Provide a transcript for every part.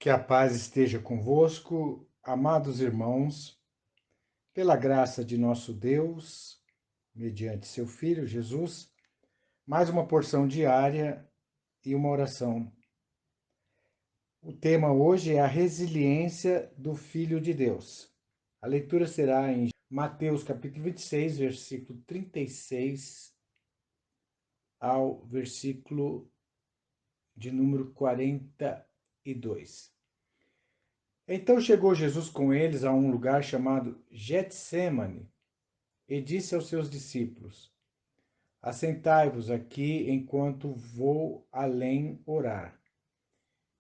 Que a paz esteja convosco, amados irmãos, pela graça de nosso Deus, mediante seu Filho Jesus, mais uma porção diária e uma oração. O tema hoje é a resiliência do Filho de Deus. A leitura será em Mateus capítulo 26, versículo 36 ao versículo de número 42. Então chegou Jesus com eles a um lugar chamado Getsêmani e disse aos seus discípulos: Assentai-vos aqui enquanto vou além orar.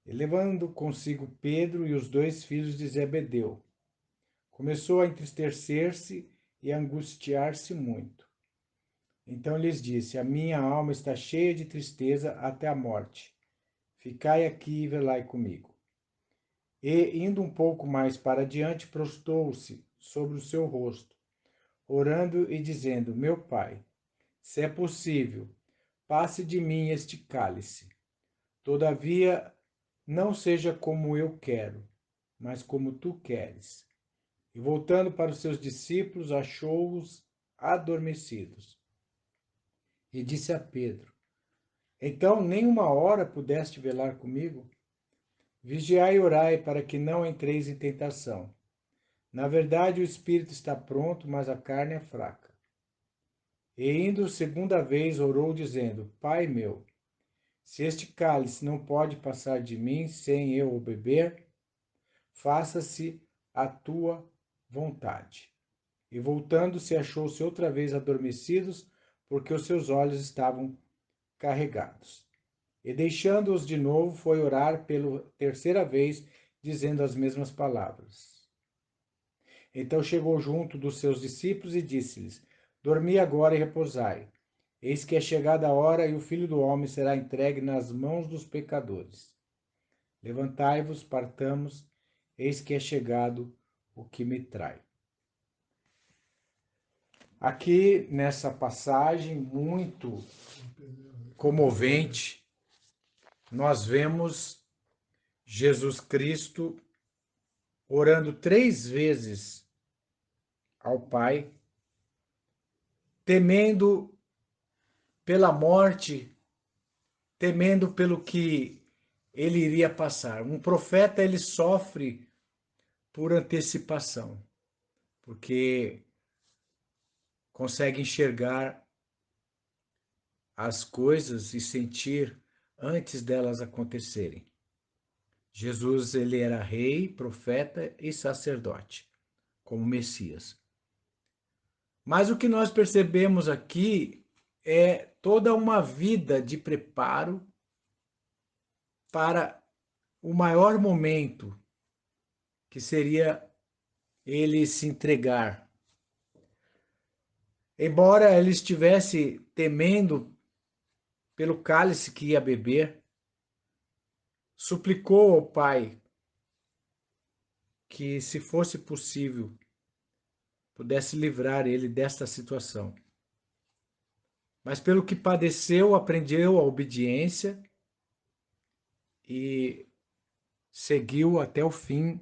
E levando consigo Pedro e os dois filhos de Zebedeu, começou a entristecer-se e a angustiar-se muito. Então lhes disse: A minha alma está cheia de tristeza até a morte. Ficai aqui e velai comigo. E, indo um pouco mais para diante, prostou-se sobre o seu rosto, orando e dizendo: Meu Pai, se é possível, passe de mim este cálice. Todavia, não seja como eu quero, mas como tu queres. E voltando para os seus discípulos, achou-os adormecidos. E disse a Pedro: Então nem uma hora pudeste velar comigo? Vigiai e orai para que não entreis em tentação. Na verdade, o espírito está pronto, mas a carne é fraca. E indo segunda vez, orou, dizendo: Pai meu, se este cálice não pode passar de mim sem eu o beber, faça-se a tua vontade. E voltando-se, achou-se outra vez adormecidos, porque os seus olhos estavam carregados. E deixando-os de novo, foi orar pela terceira vez, dizendo as mesmas palavras. Então chegou junto dos seus discípulos e disse-lhes: Dormi agora e repousai. Eis que é chegada a hora e o Filho do Homem será entregue nas mãos dos pecadores. Levantai-vos, partamos, eis que é chegado o que me trai. Aqui nessa passagem muito comovente, nós vemos Jesus Cristo orando 3 vezes ao Pai, temendo pela morte, temendo pelo que ele iria passar. Um profeta, ele sofre por antecipação, porque consegue enxergar as coisas e sentir antes delas acontecerem. Jesus, ele era rei, profeta e sacerdote, como Messias. Mas o que nós percebemos aqui é toda uma vida de preparo para o maior momento, que seria ele se entregar. Embora ele estivesse temendo pelo cálice que ia beber, suplicou ao Pai que, se fosse possível, pudesse livrar ele desta situação. Mas pelo que padeceu, aprendeu a obediência e seguiu até o fim,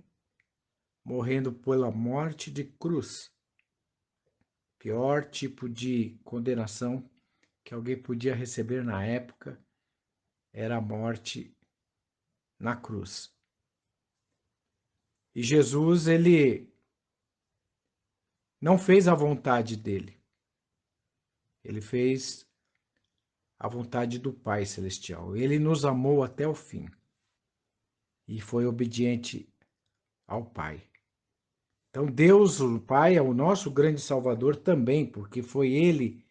morrendo pela morte de cruz. Pior tipo de condenação que alguém podia receber na época era a morte na cruz. E Jesus, ele não fez a vontade dele. Ele fez a vontade do Pai Celestial. Ele nos amou até o fim e foi obediente ao Pai. Então Deus, o Pai, é o nosso grande Salvador também, porque foi Ele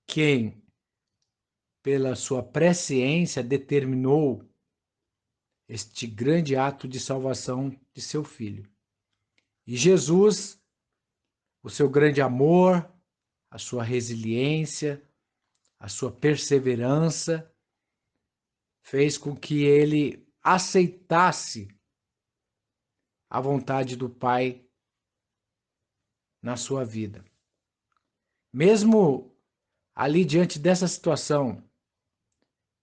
quem, pela sua presciência, determinou este grande ato de salvação de seu Filho. E Jesus, o seu grande amor, a sua resiliência, a sua perseverança, fez com que ele aceitasse a vontade do Pai na sua vida. Mesmo ali diante dessa situação,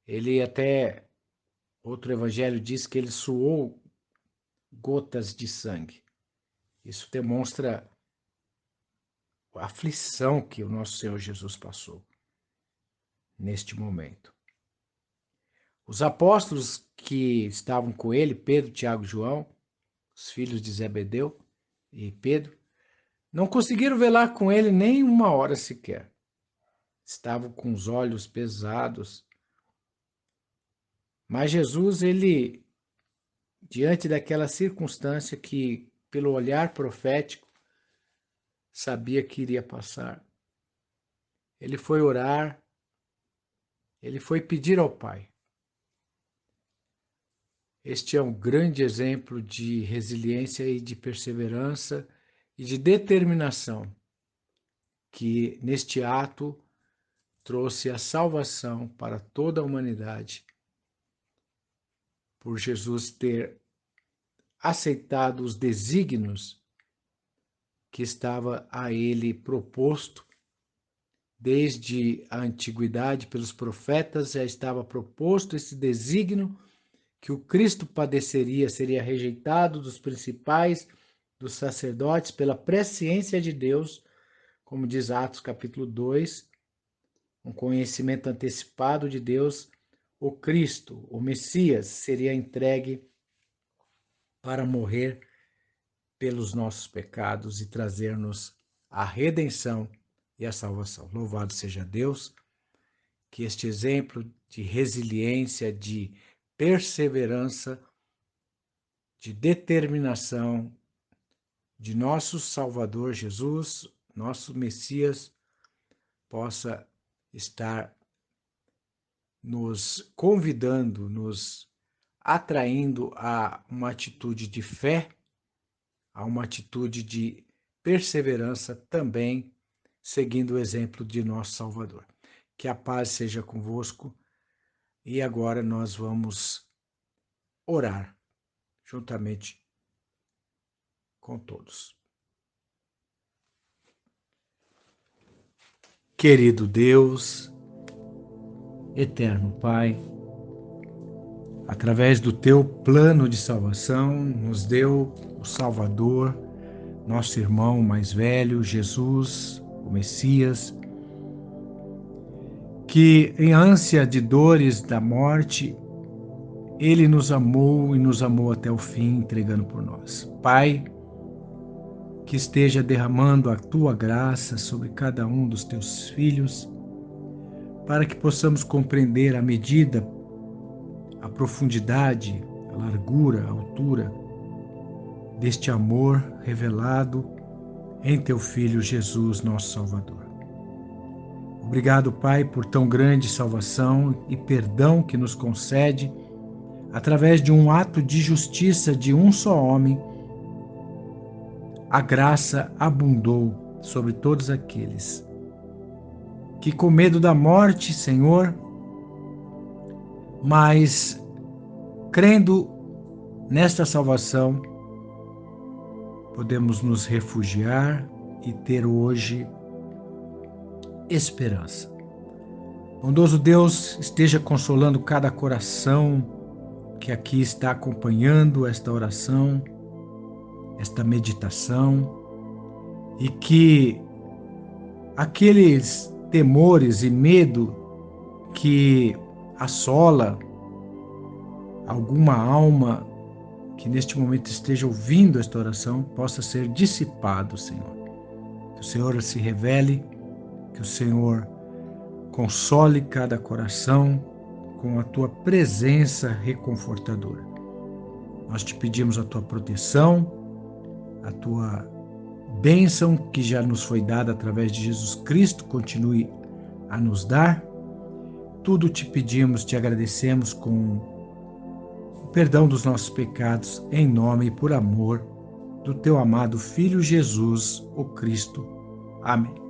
ele até, outro evangelho diz que ele suou gotas de sangue. Isso demonstra a aflição que o nosso Senhor Jesus passou neste momento. Os apóstolos que estavam com ele, Pedro, Tiago e João, os filhos de Zebedeu e Pedro, não conseguiram velar com ele nem uma hora sequer. Estavam com os olhos pesados. Mas Jesus, ele, diante daquela circunstância que, pelo olhar profético, sabia que iria passar, ele foi orar, ele foi pedir ao Pai. Este é um grande exemplo de resiliência e de perseverança e de determinação que, neste ato, trouxe a salvação para toda a humanidade, por Jesus ter aceitado os desígnios que estava a ele proposto desde a antiguidade pelos profetas. Já estava proposto esse desígnio que o Cristo padeceria, seria rejeitado dos principais, dos sacerdotes, pela presciência de Deus, como diz Atos capítulo 2, um conhecimento antecipado de Deus. O Cristo, o Messias, seria entregue para morrer pelos nossos pecados e trazer-nos a redenção e a salvação. Louvado seja Deus, que este exemplo de resiliência, de perseverança, de determinação de nosso Salvador Jesus, nosso Messias, possa estar nos convidando, nos atraindo a uma atitude de fé, a uma atitude de perseverança também, seguindo o exemplo de nosso Salvador. Que a paz seja convosco. E agora nós vamos orar juntamente com todos. Querido Deus, eterno Pai, através do teu plano de salvação, nos deu o Salvador, nosso irmão mais velho, Jesus, o Messias, que em ânsia de dores da morte, ele nos amou e nos amou até o fim, entregando por nós. Pai, que esteja derramando a tua graça sobre cada um dos teus filhos, para que possamos compreender a medida, a profundidade, a largura, a altura deste amor revelado em teu Filho Jesus, nosso Salvador. Obrigado, Pai, por tão grande salvação e perdão que nos concede através de um ato de justiça de um só homem. A graça abundou sobre todos aqueles que, com medo da morte, Senhor, mas crendo nesta salvação, podemos nos refugiar e ter hoje esperança. Bondoso Deus, esteja consolando cada coração que aqui está acompanhando esta oração, esta meditação, e que aqueles temores e medo que assola alguma alma que neste momento esteja ouvindo esta oração possa ser dissipado, Senhor. Que o Senhor se revele, que o Senhor console cada coração com a tua presença reconfortadora. Nós te pedimos a tua proteção, a tua bênção que já nos foi dada através de Jesus Cristo, continue a nos dar. Tudo te pedimos, te agradecemos com o perdão dos nossos pecados, em nome e por amor do teu amado Filho Jesus, o Cristo. Amém.